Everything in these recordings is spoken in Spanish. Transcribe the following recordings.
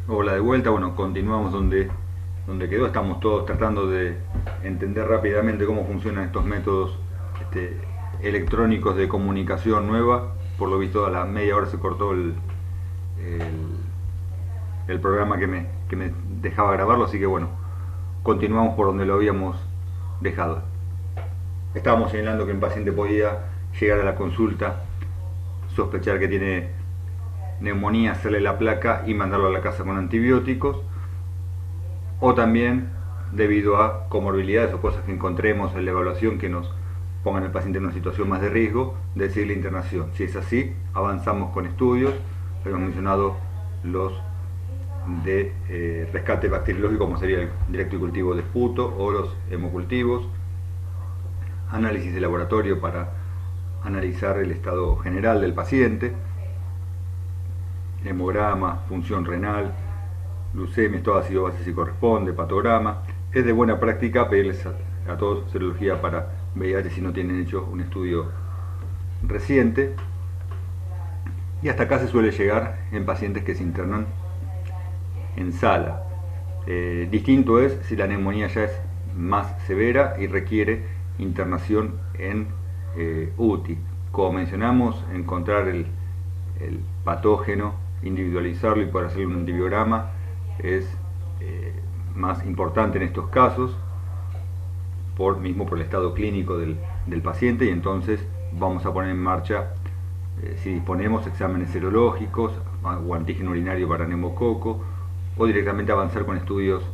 Hola de vuelta, bueno, continuamos donde quedó, estamos todos tratando de entender rápidamente cómo funcionan estos métodos este, electrónicos de comunicación nueva. Por lo visto a la media hora se cortó el programa que me dejaba grabarlo, así que bueno, continuamos por donde lo habíamos dejado. Estábamos señalando que un paciente podía llegar a la consulta, sospechar que tiene neumonía, hacerle la placa y mandarlo a la casa con antibióticos, o también debido a comorbilidades o cosas que encontremos en la evaluación que nos pongan al paciente en una situación más de riesgo, decirle internación. Si es así, avanzamos con estudios. Habíamos mencionado los de rescate bacteriológico, como sería el directo y cultivo de esputo o los hemocultivos, análisis de laboratorio para analizar el estado general del paciente, hemograma, función renal, glucemia, todo ácido base si corresponde, patograma. Es de buena práctica pedirles a todos serología para VIH si no tienen hecho un estudio reciente. Y hasta acá se suele llegar en pacientes que se internan en sala. Distinto es si la neumonía ya es más severa y requiere internación en UTI. Como mencionamos, encontrar el patógeno, individualizarlo y poder hacerle un antibiograma es más importante en estos casos, mismo por el estado clínico del paciente, y entonces vamos a poner en marcha, si disponemos, exámenes serológicos o antígeno urinario para neumococo, o directamente avanzar con estudios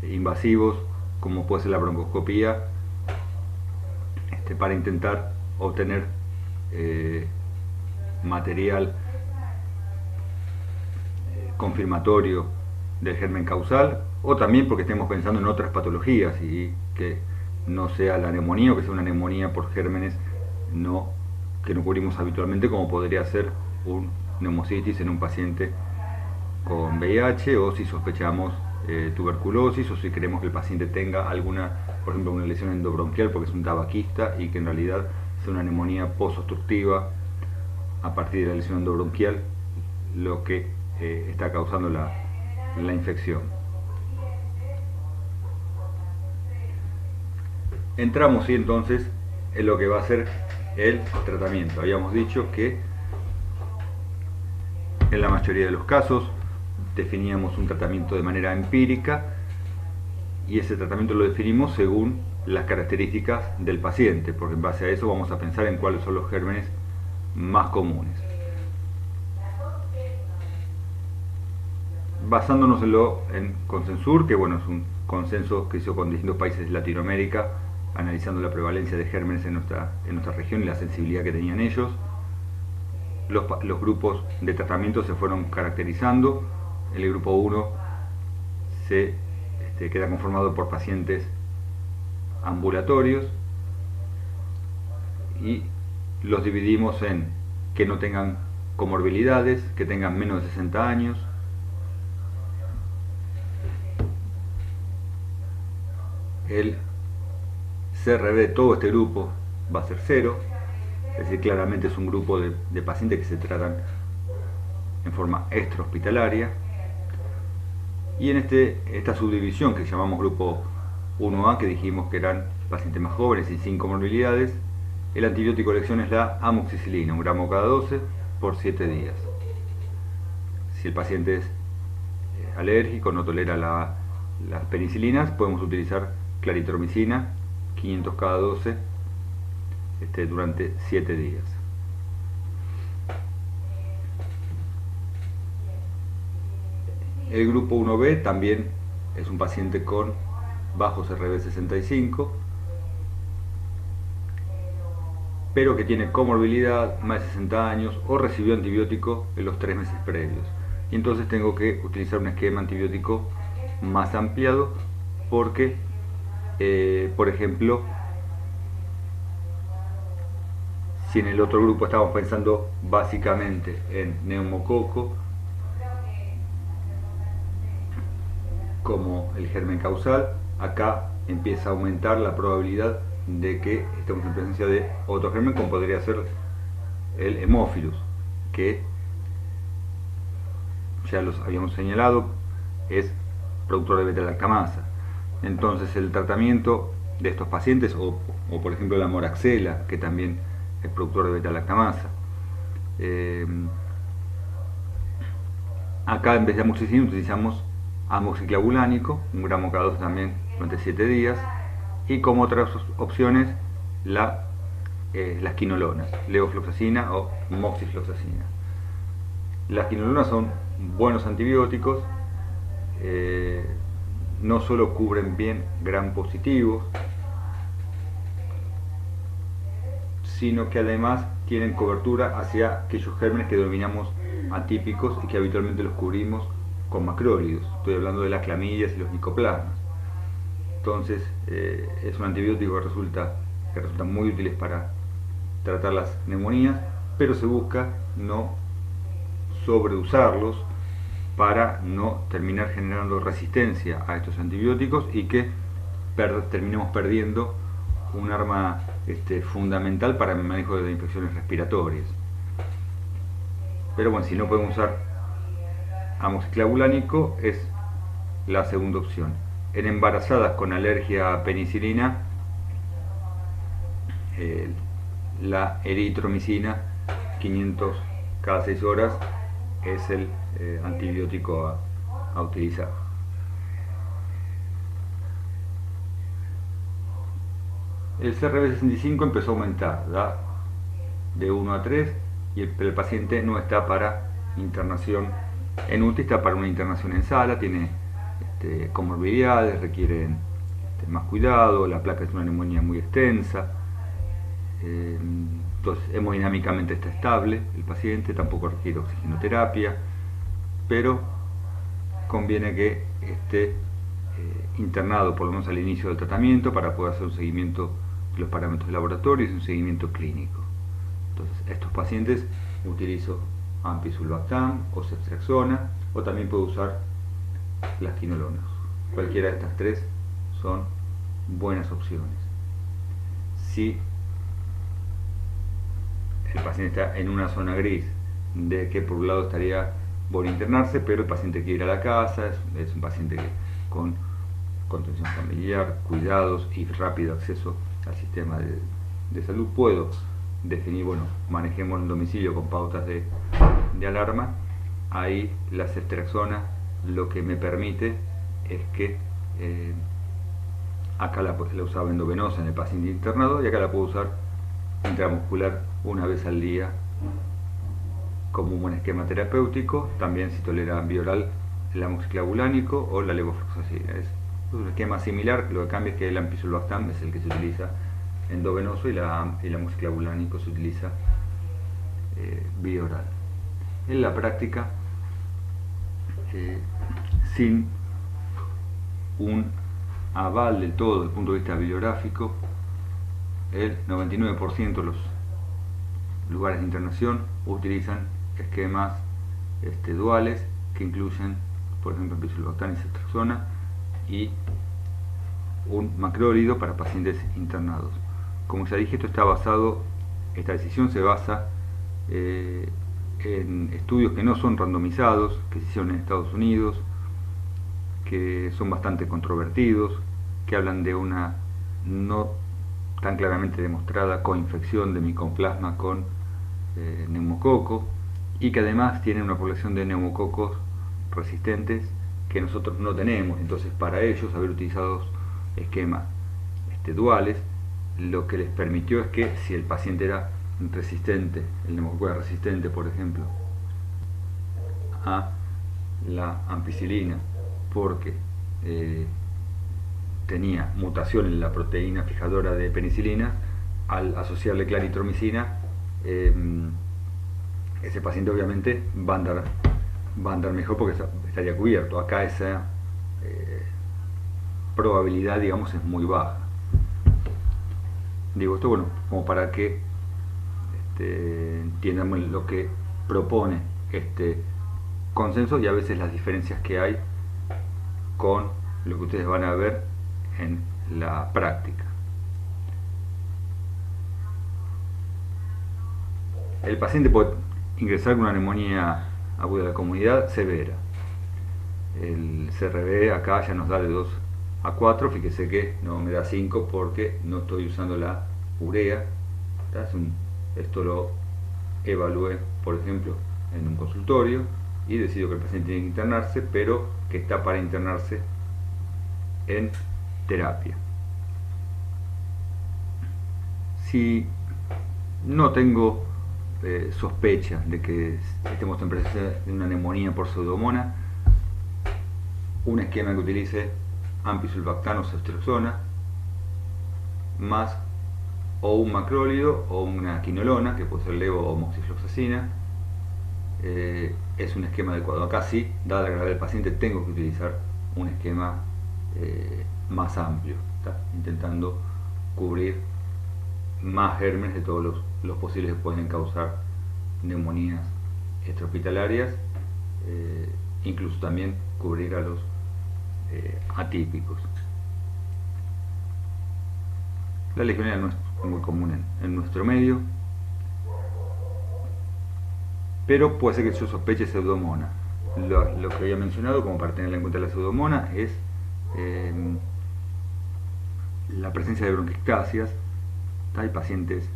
invasivos como puede ser la broncoscopía, para intentar obtener material confirmatorio del germen causal, o también porque estemos pensando en otras patologías y que no sea la neumonía o que sea una neumonía por gérmenes que no cubrimos habitualmente, como podría ser un neumocitis en un paciente con VIH, o si sospechamos tuberculosis, o si queremos que el paciente tenga alguna, por ejemplo, una lesión endobronquial porque es un tabaquista y que en realidad sea una neumonía posobstructiva a partir de la lesión endobronquial lo que está causando la infección. Entramos y entonces en lo que va a ser el tratamiento. Habíamos dicho que en la mayoría de los casos definíamos un tratamiento de manera empírica, y ese tratamiento lo definimos según las características del paciente, porque en base a eso vamos a pensar en cuáles son los gérmenes más comunes. Basándonos en Consensur, que bueno, es un consenso que hizo con distintos países de Latinoamérica, analizando la prevalencia de gérmenes en nuestra región y la sensibilidad que tenían ellos. Los grupos de tratamiento se fueron caracterizando. El grupo 1 queda conformado por pacientes ambulatorios y los dividimos en que no tengan comorbilidades, que tengan menos de 60 años, el CRB de todo este grupo va a ser 0, es decir, claramente es un grupo de pacientes que se tratan en forma extrahospitalaria. Y en esta subdivisión que llamamos grupo 1A, que dijimos que eran pacientes más jóvenes y sin comorbilidades, el antibiótico de elección es la amoxicilina, 1 gramo cada 12 por 7 días. Si el paciente es alérgico, no tolera las penicilinas, podemos utilizar claritromicina, 500 cada 12 durante 7 días. El grupo 1B también es un paciente con bajos RB65, pero que tiene comorbilidad, más de 60 años, o recibió antibiótico en los 3 meses previos. Y entonces tengo que utilizar un esquema antibiótico más ampliado porque, por ejemplo, si en el otro grupo estamos pensando básicamente en neumococo como el germen causal, acá empieza a aumentar la probabilidad de que estemos en presencia de otro germen, como podría ser el Haemophilus, que ya los habíamos señalado, es productor de beta-lactamasa. Entonces el tratamiento de estos pacientes, o por ejemplo la moraxela, que también es productor de beta-lactamasa, acá en vez de amoxicilina utilizamos amoxiclavulánico, 1 gramo cada 2 también durante 7 días, y como otras opciones las quinolonas, levofloxacina o moxifloxacina. Las quinolonas son buenos antibióticos, no solo cubren bien gram positivos, sino que además tienen cobertura hacia aquellos gérmenes que denominamos atípicos y que habitualmente los cubrimos con macrólidos. Estoy hablando de las clamidias y los micoplasmas. Entonces es un antibiótico que resulta muy útil para tratar las neumonías, pero se busca no sobreusarlos para no terminar generando resistencia a estos antibióticos y que terminemos perdiendo un arma fundamental para el manejo de infecciones respiratorias. Pero bueno, si no podemos usar amoxiclavulánico, es la segunda opción. En embarazadas con alergia a penicilina, la eritromicina 500 cada 6 horas es el antibiótico a utilizar. El CRB65 empezó a aumentar, ¿da? De 1 a 3, pero el paciente no está para internación en UTI, está para una internación en sala, tiene comorbilidades, requieren más cuidado, la placa es una neumonía muy extensa, entonces hemodinámicamente está estable el paciente, tampoco requiere oxigenoterapia, pero conviene que esté internado por lo menos al inicio del tratamiento para poder hacer un seguimiento de los parámetros de laboratorio y un seguimiento clínico. Entonces, estos pacientes utilizo ampicillin o ceftriaxona, o también puedo usar las quinolonas. Cualquiera de estas tres son buenas opciones. Si el paciente está en una zona gris de que por un lado estaría por internarse, pero el paciente quiere ir a la casa, es un paciente con contención familiar, cuidados y rápido acceso al sistema de salud, puedo definir, bueno, manejemos el domicilio con pautas de alarma. Ahí la ceftriaxona lo que me permite es que acá la usaba endovenosa en el paciente internado y acá la puedo usar intramuscular una vez al día como un buen esquema terapéutico. También si tolera vía oral el amoxiclavulánico o la levofloxacina. Es un esquema similar, lo que cambia es que el ampicillin es el que se utiliza endovenoso y el amoxiclavulánico se utiliza vía oral. En la práctica, sin un aval del todo desde el punto de vista bibliográfico, el 99% de los lugares de internación utilizan esquemas duales que incluyen, por ejemplo, ampicillin y ceftriaxona y un macrólido para pacientes internados. Como ya dije, esta decisión se basa en estudios que no son randomizados, que se hicieron en Estados Unidos, que son bastante controvertidos, que hablan de una no tan claramente demostrada coinfección de micoplasma con neumococo, y que además tienen una población de neumococos resistentes que nosotros no tenemos. Entonces, para ellos haber utilizado esquemas duales, lo que les permitió es que si el paciente era resistente, el neumococo era resistente, por ejemplo, a la ampicilina, porque tenía mutación en la proteína fijadora de penicilina, al asociarle claritromicina, ese paciente obviamente va a andar mejor porque estaría cubierto. Acá esa probabilidad, digamos, es muy baja. Digo esto, bueno, como para que entiendan lo que propone este consenso y a veces las diferencias que hay con lo que ustedes van a ver en la práctica. El paciente puede ingresar con una neumonía aguda de la comunidad severa. El CRB acá ya nos da de 2 a 4, fíjese que no me da 5 porque no estoy usando la urea. Esto lo evalué, por ejemplo, en un consultorio y decido que el paciente tiene que internarse, pero que está para internarse en terapia. Si no tengo sospecha de que estemos en presencia de una neumonía por pseudomonas, un esquema que utilice ampisulfactano o ceftriaxona más o un macrólido o una quinolona, que puede ser levo o moxifloxacina, es un esquema adecuado. Acá sí, dada la gravedad del paciente, tengo que utilizar un esquema más amplio, ¿está? Intentando cubrir más gérmenes de todos los posibles que pueden causar neumonías extrahospitalarias, incluso también cubrir a los atípicos. La legionela no es muy común en nuestro medio, pero puede ser que yo sospeche pseudomonas. Lo que había mencionado como para tener en cuenta la pseudomonas es la presencia de bronquiectasias. Hay pacientes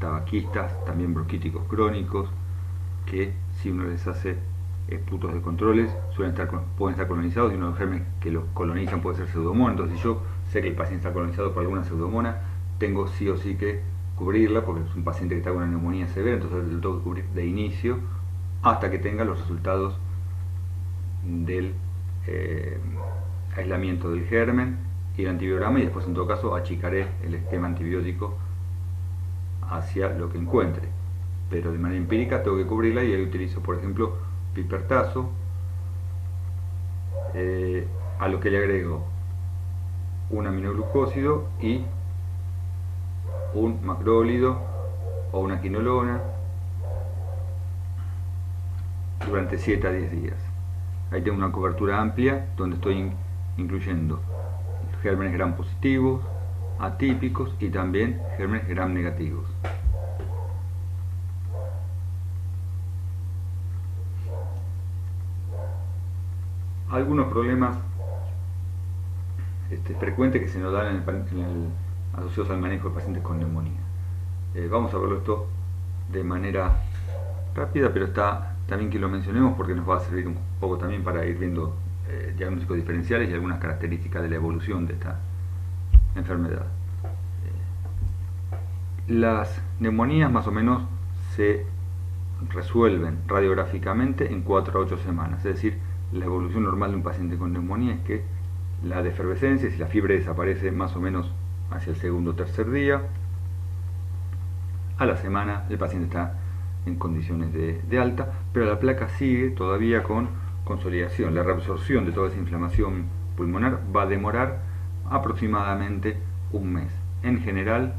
tabaquistas, también bronquíticos crónicos, que si uno les hace esputos de controles pueden estar colonizados, y uno de los gérmenes que los colonizan puede ser pseudomonas. Entonces, si yo sé que el paciente está colonizado por alguna pseudomona, tengo sí o sí que cubrirla, porque es un paciente que está con una neumonía severa, entonces lo tengo que cubrir de inicio hasta que tenga los resultados del aislamiento del germen y el antibiograma, y después en todo caso achicaré el esquema antibiótico hacia lo que encuentre, pero de manera empírica tengo que cubrirla, y ahí utilizo, por ejemplo, pipertazo, a lo que le agrego un aminoglucósido y un macrólido o una quinolona durante 7 a 10 días. Ahí tengo una cobertura amplia donde estoy incluyendo gérmenes gram positivos, atípicos y también gérmenes gram negativos. Algunos problemas frecuentes que se nos dan asociados al manejo de pacientes con neumonía. Vamos a verlo esto de manera rápida, pero está también que lo mencionemos porque nos va a servir un poco también para ir viendo diagnósticos diferenciales y algunas características de la evolución de esta enfermedad. Las neumonías más o menos se resuelven radiográficamente en 4 a 8 semanas, es decir, la evolución normal de un paciente con neumonía es que la defervescencia, si la fiebre desaparece más o menos hacia el segundo o tercer día, a la semana el paciente está en condiciones de alta, pero la placa sigue todavía con consolidación. La reabsorción de toda esa inflamación pulmonar va a demorar aproximadamente un mes. En general,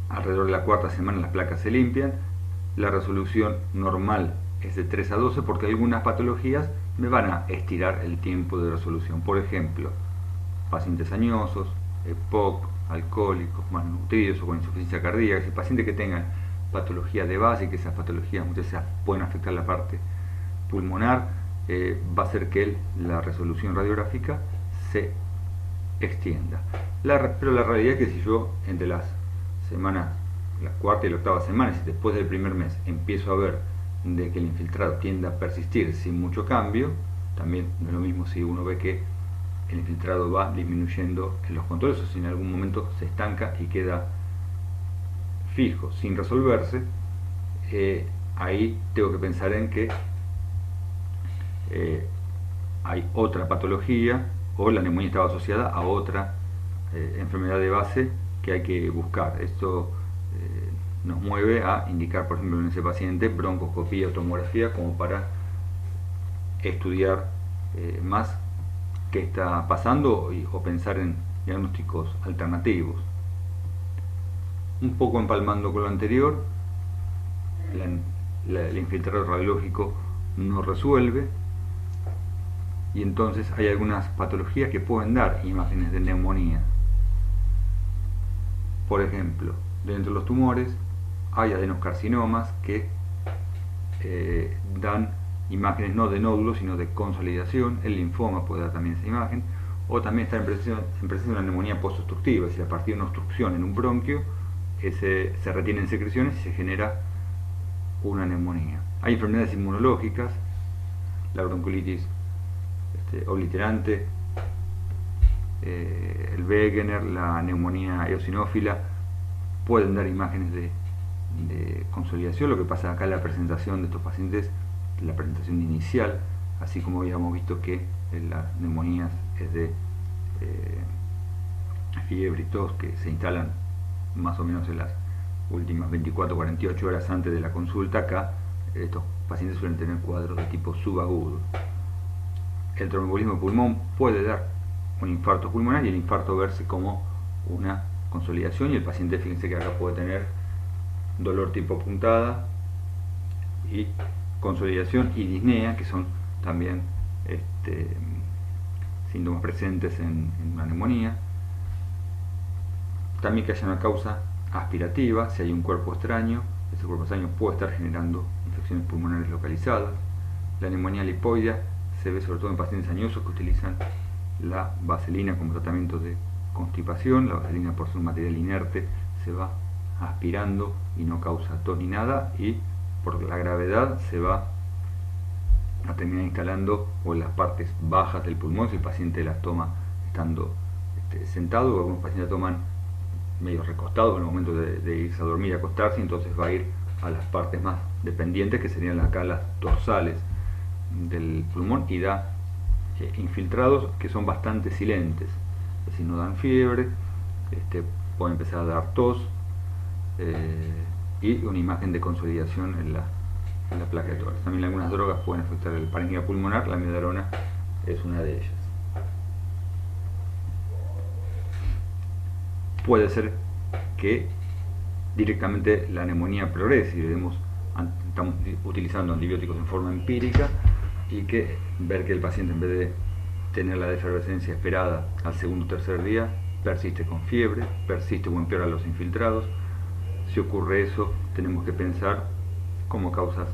alrededor de la 4ª semana las placas se limpian. La resolución normal es de 3 a 12 porque algunas patologías me van a estirar el tiempo de resolución. Por ejemplo, pacientes añosos, EPOC, alcohólicos, malnutridos o con insuficiencia cardíaca. Si pacientes que tengan patología de base, y que esas patologías muchas veces pueden afectar la parte pulmonar, va a hacer que la resolución radiográfica se extienda. Pero la realidad es que si yo entre las semanas, la 4ª y la 8ª semana, si después del primer mes empiezo a ver de que el infiltrado tiende a persistir sin mucho cambio, también no es lo mismo si uno ve que el infiltrado va disminuyendo en los controles o si en algún momento se estanca y queda fijo sin resolverse, ahí tengo que pensar en que hay otra patología o la neumonía estaba asociada a otra enfermedad de base que hay que buscar. Esto nos mueve a indicar, por ejemplo, en ese paciente broncoscopía o tomografía como para estudiar más qué está pasando o pensar en diagnósticos alternativos. Un poco empalmando con lo anterior, el infiltrado radiológico no resuelve y entonces hay algunas patologías que pueden dar imágenes de neumonía. Por ejemplo, dentro de los tumores hay adenocarcinomas que dan imágenes no de nódulos sino de consolidación. El linfoma puede dar también esa imagen, o también está en presencia de una neumonía post-obstructiva, es decir, a partir de una obstrucción en un bronquio se retienen secreciones y se genera una neumonía. Hay enfermedades inmunológicas, la bronquiolitis obliterante, el Wegener, la neumonía eosinófila, pueden dar imágenes de consolidación. Lo que pasa acá en la presentación de estos pacientes, la presentación inicial, así como habíamos visto que en las neumonías es de fiebre y tos que se instalan más o menos en las últimas 24-48 horas antes de la consulta, acá estos pacientes suelen tener cuadros de tipo subagudo. El tromboembolismo de pulmón puede dar un infarto pulmonar y el infarto verse como una consolidación, y el paciente, fíjense que acá puede tener dolor tipo puntada y consolidación y disnea, que son también síntomas presentes en una neumonía. También que haya una causa aspirativa, si hay un cuerpo extraño, ese cuerpo extraño puede estar generando infecciones pulmonares localizadas. La neumonía lipoidea se ve sobre todo en pacientes añosos que utilizan la vaselina como tratamiento de constipación. La vaselina, por ser un material inerte, se va aspirando y no causa tos ni nada, y por la gravedad se va a terminar instalando en las partes bajas del pulmón si el paciente las toma estando sentado, o algunos pacientes la toman medio recostados en el momento de irse a dormir y acostarse, entonces va a ir a las partes más dependientes, que serían acá las dorsales del pulmón, y da infiltrados que son bastante silentes, es decir, no dan fiebre, puede empezar a dar tos, y una imagen de consolidación en la placa de tórax. También algunas drogas pueden afectar el parénquima pulmonar, la amiodarona es una de ellas. Puede ser que directamente la neumonía progrese y estamos utilizando antibióticos en forma empírica, y que ver que el paciente, en vez de tener la defervescencia esperada al segundo o tercer día, persiste con fiebre, persiste o empeora los infiltrados. Si ocurre eso, tenemos que pensar como causas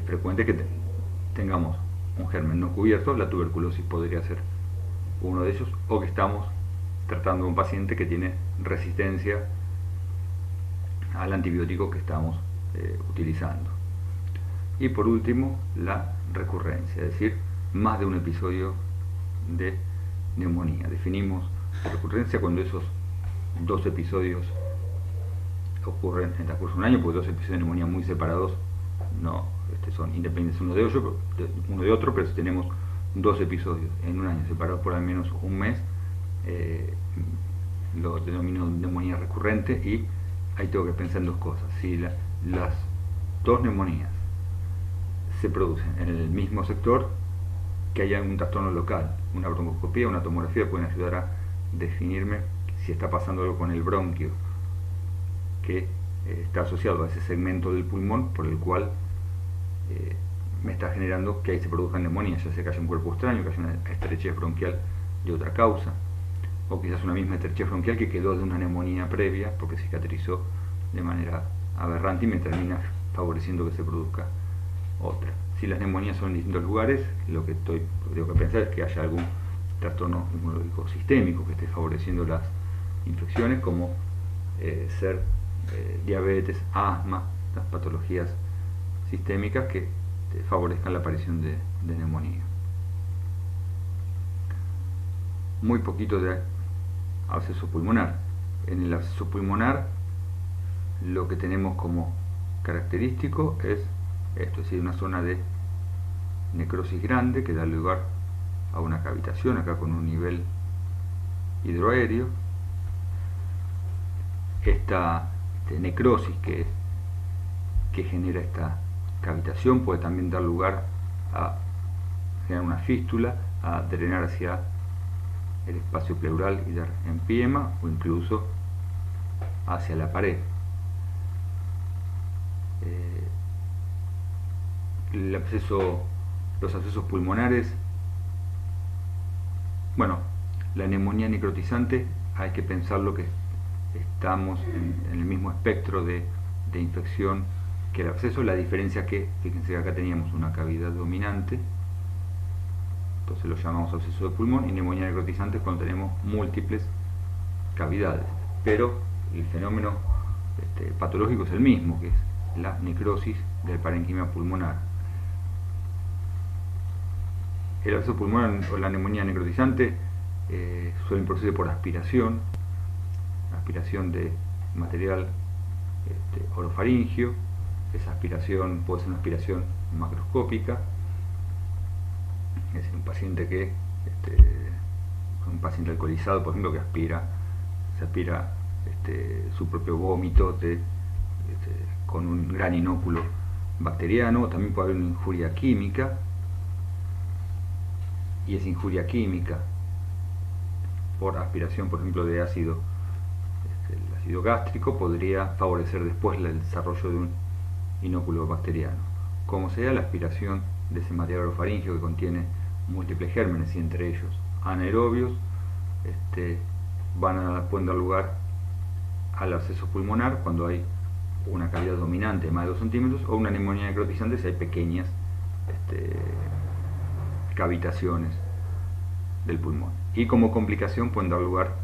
frecuentes que tengamos un germen no cubierto. La tuberculosis podría ser uno de ellos, o que estamos tratando a un paciente que tiene resistencia al antibiótico que estamos utilizando. Y por último, la recurrencia, es decir, más de un episodio de neumonía. Definimos recurrencia cuando esos dos episodios ocurren en el transcurso de un año, porque dos episodios de neumonía muy separados no son independientes uno de otro, pero si tenemos dos episodios en un año separados por al menos un mes, lo denomino neumonía recurrente. Y ahí tengo que pensar en dos cosas: si las dos neumonías se producen en el mismo sector, que haya un trastorno local, una broncoscopía, una tomografía pueden ayudar a definirme si está pasando algo con el bronquio que está asociado a ese segmento del pulmón por el cual me está generando que ahí se produzcan neumonías, ya sea que haya un cuerpo extraño, que haya una estrechez bronquial de otra causa, o quizás una misma estrechez bronquial que quedó de una neumonía previa porque cicatrizó de manera aberrante y me termina favoreciendo que se produzca otra. Si las neumonías son en distintos lugares, lo que tengo que pensar es que haya algún trastorno inmunológico sistémico que esté favoreciendo las infecciones, como ser diabetes, asma, las patologías sistémicas que favorezcan la aparición de neumonía. Muy poquito de absceso pulmonar. En el absceso pulmonar lo que tenemos como característico es esto, es decir, una zona de necrosis grande que da lugar a una cavitación, acá con un nivel hidroaéreo. Esta necrosis que genera esta cavitación puede también dar lugar a generar una fístula, a drenar hacia el espacio pleural y dar empiema, o incluso hacia la pared. Los abscesos pulmonares, bueno, la neumonía necrotizante hay que pensarlo que estamos en el mismo espectro de de infección que el absceso. La diferencia que, fíjense que acá teníamos una cavidad dominante, entonces lo llamamos absceso de pulmón, y neumonía necrotizante cuando tenemos múltiples cavidades, pero el fenómeno patológico es el mismo, que es la necrosis del parenquima pulmonar. El absceso pulmonar o la neumonía necrotizante suelen producirse por aspiración de material orofaringio. Esa aspiración puede ser una aspiración macroscópica, es decir, un paciente un paciente alcoholizado, por ejemplo, que se aspira su propio vómito con un gran inóculo bacteriano. También puede haber una injuria química, y esa injuria química por aspiración, por ejemplo, de ácido, el ácido gástrico, podría favorecer después el desarrollo de un inóculo bacteriano. Como sea, la aspiración de ese material orofaringio que contiene múltiples gérmenes, y entre ellos anaerobios, pueden dar lugar al absceso pulmonar cuando hay una cavidad dominante de más de 2 centímetros, o una neumonía necrotizante si hay pequeñas cavitaciones del pulmón, y como complicación pueden dar lugar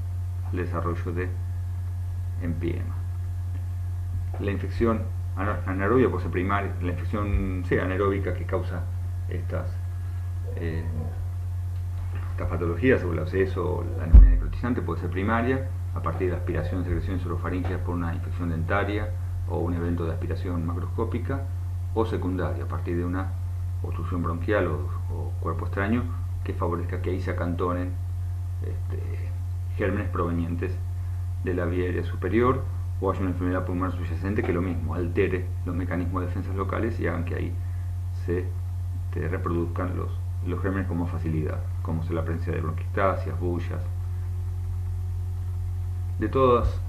al desarrollo de empiema. La infección anaerobia puede ser primaria, la infección anaeróbica que causa estas patologías, o el absceso o la neumonía necrotizante, puede ser primaria a partir de la aspiración de secreciones orofaríngeas por una infección dentaria o un evento de aspiración macroscópica, o secundaria a partir de una obstrucción bronquial o cuerpo extraño que favorezca que ahí se acantonen gérmenes provenientes de la vía aérea superior, o haya una enfermedad pulmonar subyacente que lo mismo altere los mecanismos de defensas locales y hagan que ahí se reproduzcan los gérmenes con más facilidad, como es la presencia de bronquiectasias, bullas. De todas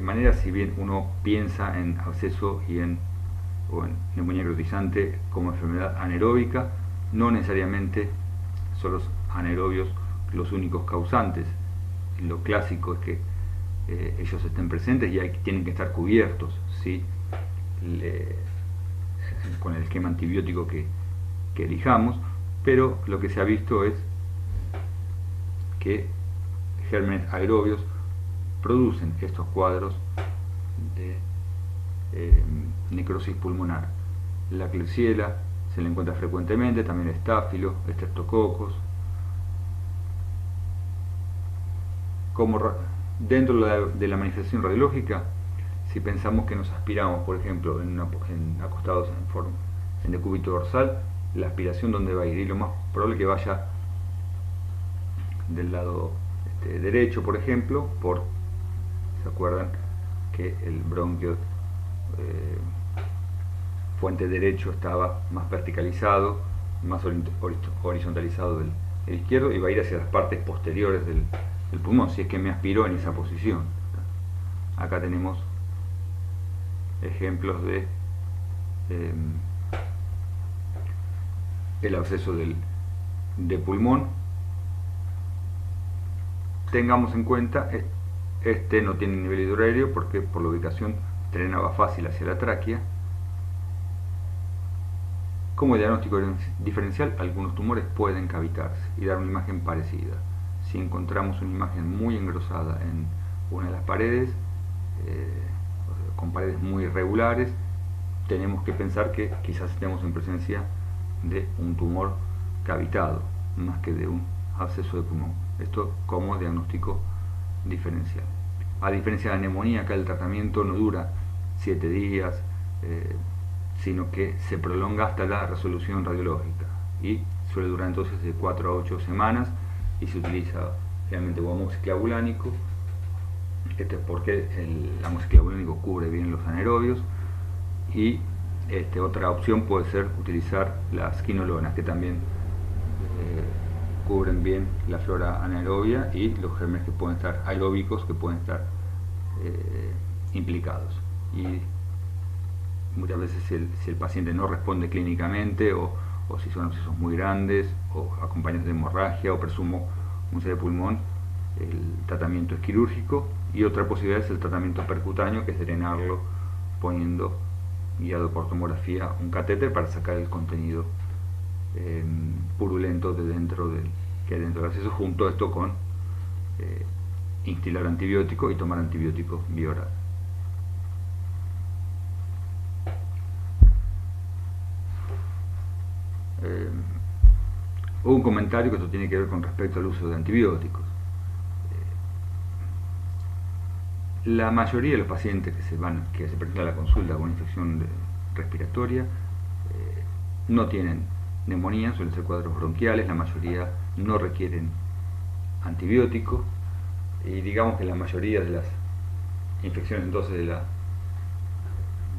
maneras, si bien uno piensa en absceso o en neumonía necrotizante como enfermedad anaeróbica, no necesariamente son los anaerobios los únicos causantes. Lo clásico es que ellos estén presentes y tienen que estar cubiertos, ¿sí? Con el esquema antibiótico que elijamos, pero lo que se ha visto es que gérmenes aerobios producen estos cuadros de necrosis pulmonar. La Klebsiella se le encuentra frecuentemente, también el estáfilo, estreptococos. Dentro de la manifestación radiológica, si pensamos que nos aspiramos, por ejemplo, acostados en decúbito dorsal, la aspiración donde va a ir, y lo más probable que vaya del lado derecho, por ejemplo, ¿se acuerdan que el bronquio fuente derecho estaba más verticalizado, más horizontalizado del izquierdo, y va a ir hacia las partes posteriores del pulmón, si es que me aspiró en esa posición? Acá tenemos ejemplos de el absceso de pulmón. Tengamos en cuenta, no tiene nivel hidroaéreo porque por la ubicación drenaba fácil hacia la tráquea. Como diagnóstico diferencial, algunos tumores pueden cavitarse y dar una imagen parecida. Si encontramos una imagen muy engrosada en una de las paredes, con paredes muy irregulares, tenemos que pensar que quizás estemos en presencia de un tumor cavitado, más que de un absceso de pulmón. Esto como diagnóstico diferencial. A diferencia de la neumonía, acá el tratamiento no dura 7 días, sino que se prolonga hasta la resolución radiológica, y suele durar entonces de 4 a 8 semanas, y se utiliza generalmente amoxiclavulánico, porque el amoxiclavulánico cubre bien los anaerobios, y otra opción puede ser utilizar las quinolonas, que también cubren bien la flora anaerobia y los gérmenes que pueden estar aeróbicos, que pueden estar implicados. Y muchas veces si el paciente no responde clínicamente, o si son abscesos muy grandes, o acompañados de hemorragia, o presumo un cáncer de pulmón, el tratamiento es quirúrgico, y otra posibilidad es el tratamiento percutáneo, que es drenarlo poniendo, guiado por tomografía, un catéter para sacar el contenido purulento de que hay dentro del acceso, junto a esto con instilar antibiótico y tomar antibióticos vía oral. Hubo un comentario que esto tiene que ver con respecto al uso de antibióticos. La mayoría de los pacientes que se presentan a la consulta con infección respiratoria no tienen neumonía, suelen ser cuadros bronquiales, la mayoría no requieren antibióticos, y digamos que la mayoría de las infecciones entonces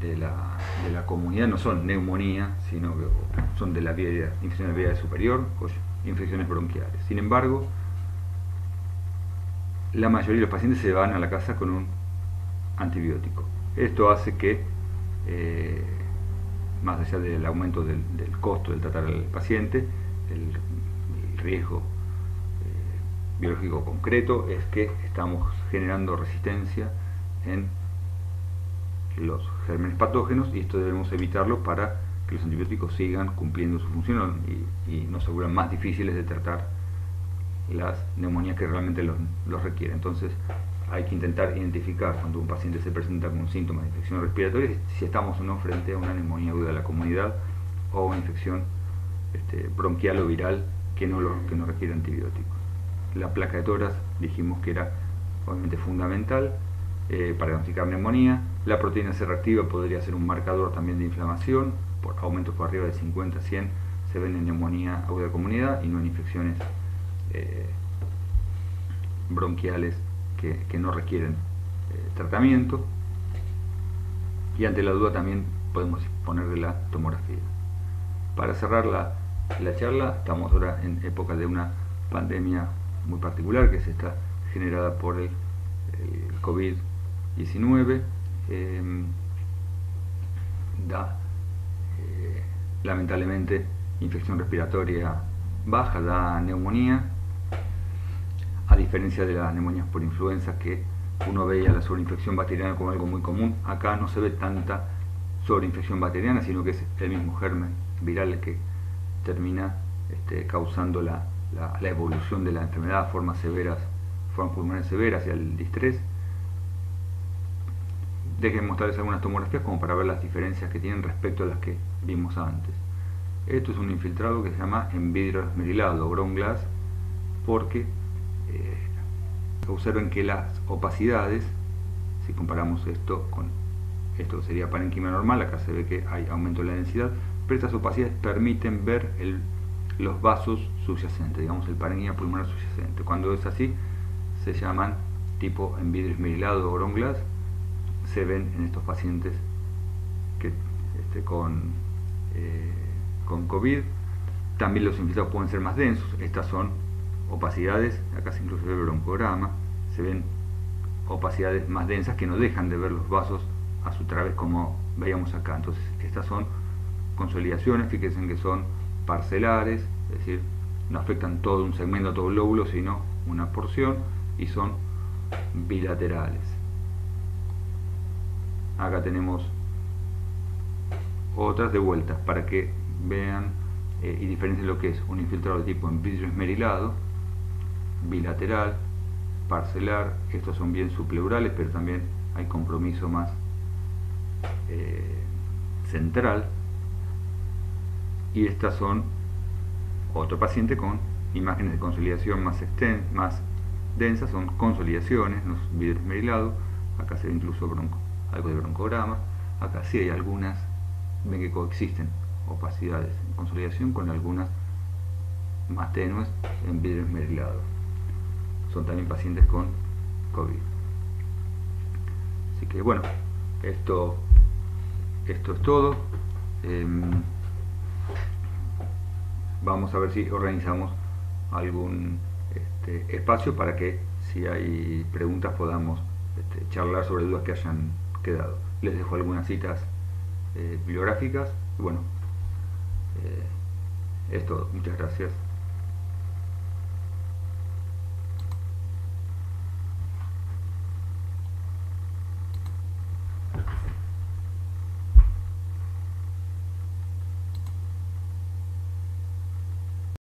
de la comunidad no son neumonía, sino que son de la infección de la vía superior o infecciones bronquiales. Sin embargo, la mayoría de los pacientes se van a la casa con un antibiótico. Esto hace que, más allá del aumento del costo del tratar al paciente, el riesgo biológico concreto es que estamos generando resistencia en los gérmenes patógenos, y esto debemos evitarlo para que los antibióticos sigan cumpliendo su función y nos se vuelvan más difíciles de tratar las neumonías que realmente los requieren. Entonces hay que intentar identificar cuando un paciente se presenta con síntomas de infección respiratoria si estamos o no frente a una neumonía aguda de la comunidad o una infección bronquial o viral que no requiere antibióticos. La placa de tórax dijimos que era obviamente fundamental para diagnosticar neumonía. La proteína C reactiva podría ser un marcador también de inflamación. Por aumentos por arriba de 50 a 100 se ven en neumonía aguda de la comunidad y no en infecciones bronquiales que no requieren tratamiento. Y ante la duda también podemos ponerle la tomografía. Para cerrar la charla, estamos ahora en época de una pandemia muy particular que se está generada por el COVID-19. Da lamentablemente infección respiratoria baja, da neumonía, a diferencia de las neumonías por influenza, que uno veía la sobreinfección bacteriana como algo muy común. Acá no se ve tanta sobreinfección bacteriana, sino que es el mismo germen viral el que termina causando la evolución de la enfermedad, formas pulmonares severas y el distrés. Déjenme mostrarles algunas tomografías como para ver las diferencias que tienen respecto a las que vimos antes. Esto es un infiltrado que se llama en vidrio esmerilado, ground glass, porque observen que las opacidades, si comparamos esto con esto que sería parénquima normal, acá se ve que hay aumento de la densidad, pero estas opacidades permiten ver los vasos subyacentes, digamos el parénquima pulmonar subyacente. Cuando es así, se llaman tipo en vidrio esmerilado o ground glass. Se ven en estos pacientes que con COVID. También los infiltrados pueden ser más densos. Estas son opacidades, acá incluso se ve el broncograma, se ven opacidades más densas que no dejan de ver los vasos a su través, como veíamos acá. Entonces estas son consolidaciones, fíjense que son parcelares, es decir, no afectan todo un segmento, todo el lóbulo, sino una porción, y son bilaterales. Acá tenemos otras de vuelta para que vean y diferencien lo que es un infiltrado de tipo en vidrio esmerilado, bilateral, parcelar. Estos son bien subpleurales, pero también hay compromiso más central. Y estas son otro paciente con imágenes de consolidación más densas, son consolidaciones, no es vidrio esmerilado. Acá se ve incluso algo de broncograma. Acá sí hay algunas, ven que coexisten opacidades en consolidación con algunas más tenues en vidrio esmerilado. Son también pacientes con COVID. Así que bueno, esto es todo. Vamos a ver si organizamos algún espacio para que, si hay preguntas, podamos charlar sobre dudas que hayan quedado. Les dejo algunas citas bibliográficas. Bueno, es todo. Muchas gracias.